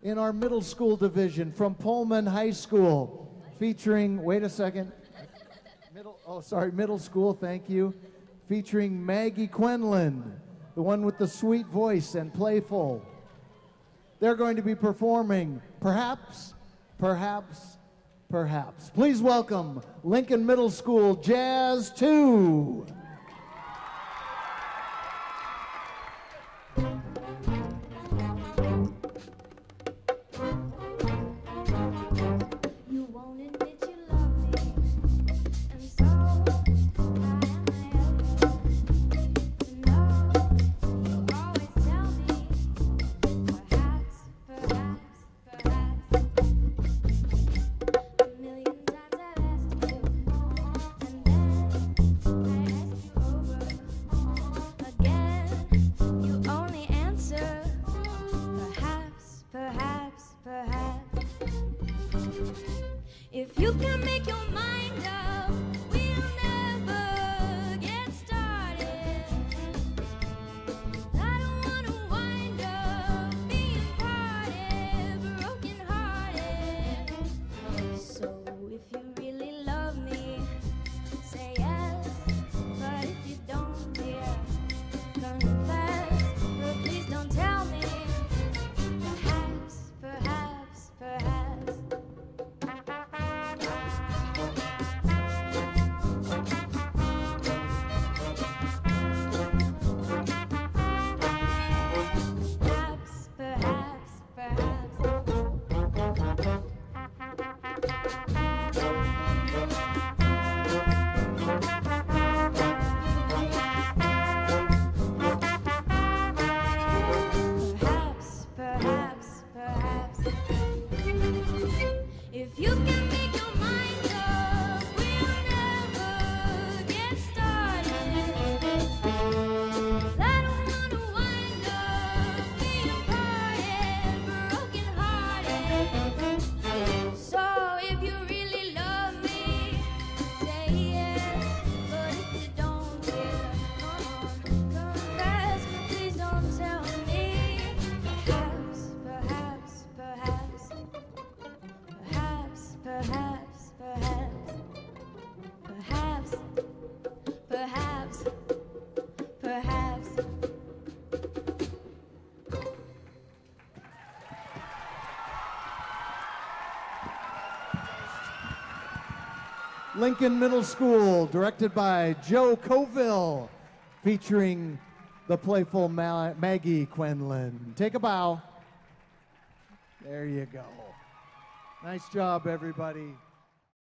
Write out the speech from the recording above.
in our middle school division from Pullman High School, featuring, wait a second, middle school, thank you, featuring Maggie Quinlan, the one with the sweet voice and playful. They're going to be performing Perhaps, Perhaps, Perhaps. Please welcome Lincoln Middle School Jazz 2. If you can make your mind up, we'll never get started. I don't wanna wind up being parted, broken hearted. So if you really love me, say yes. But if you don't, dear, confess. But please don't tell me. Perhaps, perhaps, perhaps. If you can make your mind up, we'll never get started. I don't wanna wind up being parted, broken hearted. So if you really love me, say yes. But if you don't, dear, come on, confess. But please don't tell me. Perhaps, perhaps, perhaps. Perhaps, perhaps, perhaps, perhaps, perhaps. Lincoln Middle School, directed by Joe Coville, featuring the playful Maggie Quinlan. Take a bow. There you go. Nice job, everybody.